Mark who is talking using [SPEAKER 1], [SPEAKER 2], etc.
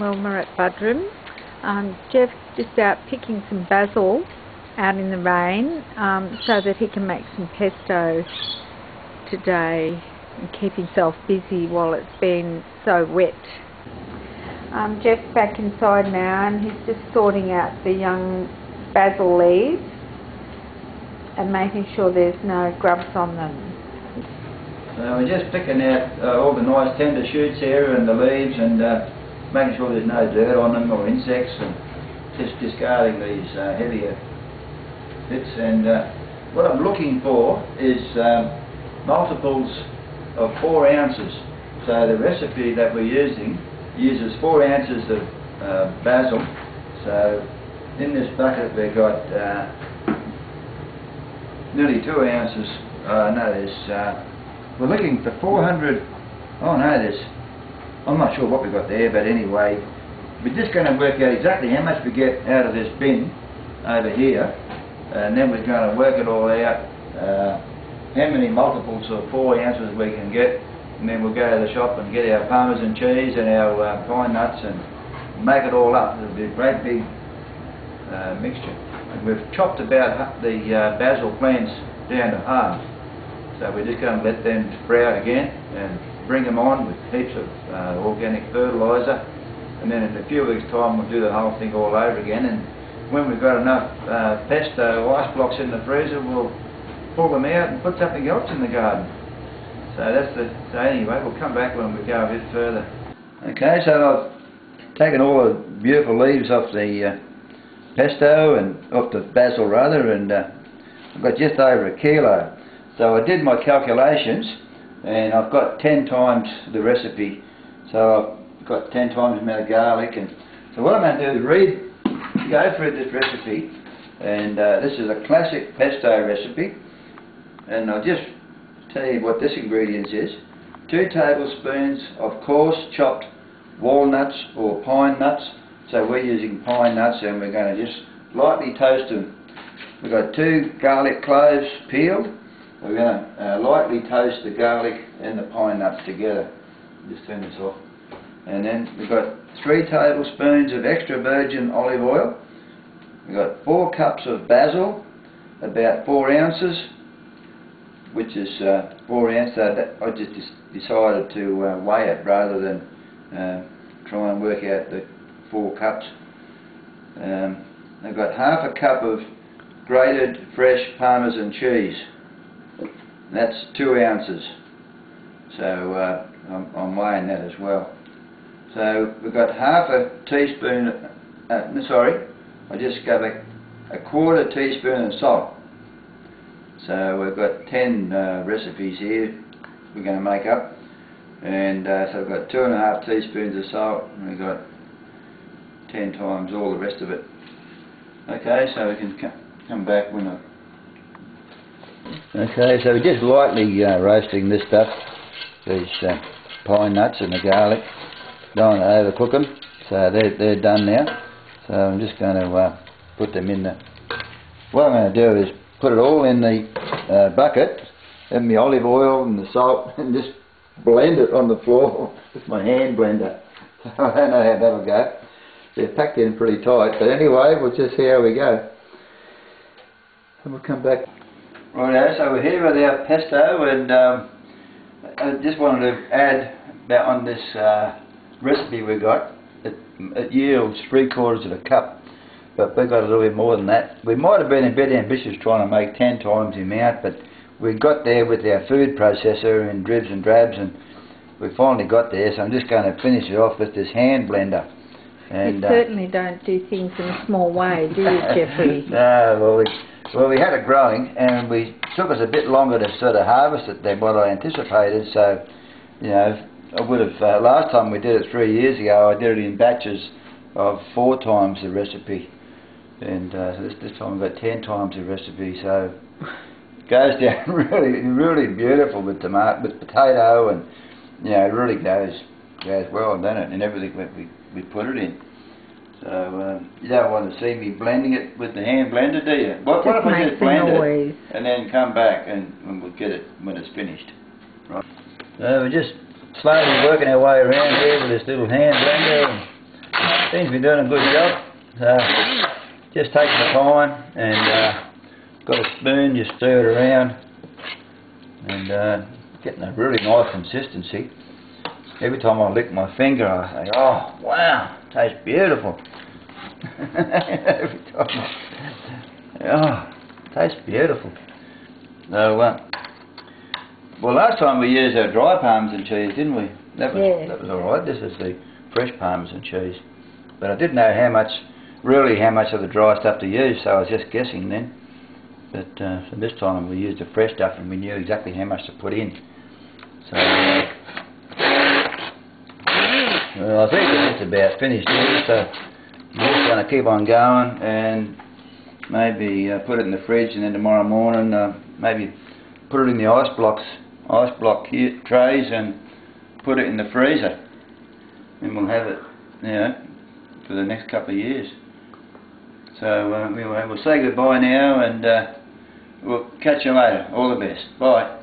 [SPEAKER 1] Well, we're at Budrum. Jeff's just out picking some basil out in the rain so that he can make some pesto today and keep himself busy while it's been so wet. Jeff's back inside now and he's just sorting out the young basil leaves and making sure there's no grubs on them.
[SPEAKER 2] We're just picking out all the nice tender shoots here and the leaves and making sure there's no dirt on them or insects, and just discarding these heavier bits. And what I'm looking for is multiples of 4 ounces. So the recipe that we're using uses 4 ounces of basil. So in this bucket we've got nearly 2 ounces. We're looking for 400. Oh no, I'm not sure what we got there, but anyway, we're just going to work out exactly how much we get out of this bin over here, and then we're going to work it all out, how many multiples of 4 ounces we can get, and then we'll go to the shop and get our parmesan cheese and our pine nuts and make it all up. It'll be a great big mixture. And we've chopped about the basil plants down to half, so we're just going to let them sprout again and bring them on with heaps of organic fertiliser, and then in a few weeks time we'll do the whole thing all over again, and when we've got enough pesto ice blocks in the freezer we'll pull them out and put something else in the garden. So anyway, we'll come back when we go a bit further. Okay, so I've taken all the beautiful leaves off the pesto, and off the basil rather, and I've got just over 1 kilo. So I did my calculations and I've got 10 times the recipe, so I've got 10 times the amount of garlic. And so what I'm going to do is go through this recipe, and this is a classic pesto recipe, and I'll just tell you what this ingredients is. 2 tablespoons of coarse chopped walnuts or pine nuts, so we're using pine nuts and we're going to just lightly toast them. We've got 2 garlic cloves peeled. We're going to lightly toast the garlic and the pine nuts together. Just turn this off. And then we've got 3 tablespoons of extra virgin olive oil. We've got 4 cups of basil, about 4 ounces, which is 4 ounces. So I just decided to weigh it rather than try and work out the 4 cups. I've got half a cup of grated fresh parmesan cheese. That's 2 ounces, so I'm weighing that as well. So we've got half a teaspoon, I just gave a 1/4 teaspoon of salt. So we've got 10 recipes here we're going to make up, and so we've got 2.5 teaspoons of salt, and we've got 10 times all the rest of it. Okay, so we can come back when I... Okay, so we're just lightly roasting this stuff, these pine nuts and the garlic. Don't want to overcook them, so they're done now. So I'm just going to put them in the... What I'm going to do is put it all in the bucket, and the olive oil and the salt, and just blend it on the floor with my hand blender. I don't know how that'll go. They're packed in pretty tight, but anyway, we'll just see how we go. And we'll come back. Righto, so we're here with our pesto, and I just wanted to add that on this recipe we got. It yields 3/4 cup, but we got a little bit more than that. We might have been a bit ambitious trying to make 10 times the amount, but we got there with our food processor in dribs and drabs, and we finally got there, so I'm just going to finish it off with this hand blender. And,
[SPEAKER 1] you certainly don't do things in a small way, do you, Jeffrey?
[SPEAKER 2] No, well, we had it growing, and it took us a bit longer to sort of harvest it than what I anticipated. So, you know, I would have last time we did it 3 years ago, I did it in batches of 4 times the recipe, and so this time we've got 10 times the recipe. So it goes down really beautiful with potato, and you know, it really goes well, doesn't it? And everything we put it in. So you don't want to see me blending it with the hand blender, do you? What if I just blend it and then come back and we'll get it when it's finished? Right. So we're just slowly working our way around here with this little hand blender. seems to be doing a good job. So just taking the time and got a spoon, just stir it around and getting a really nice consistency. Every time I lick my finger I say, oh wow, tastes beautiful. Every time. Oh, tastes beautiful. So, well, last time we used our dry parmesan cheese, didn't we? That was alright. This is the fresh parmesan cheese. But I didn't know how much of the dry stuff to use, so I was just guessing then. But so this time we used the fresh stuff and we knew exactly how much to put in. So, well, I think it's just about finished here, so I'm just going to keep on going and maybe put it in the fridge, and then tomorrow morning maybe put it in the ice block here, trays, and put it in the freezer, and we'll have it, you know, for the next couple of years. So we'll say goodbye now, and we'll catch you later. All the best. Bye.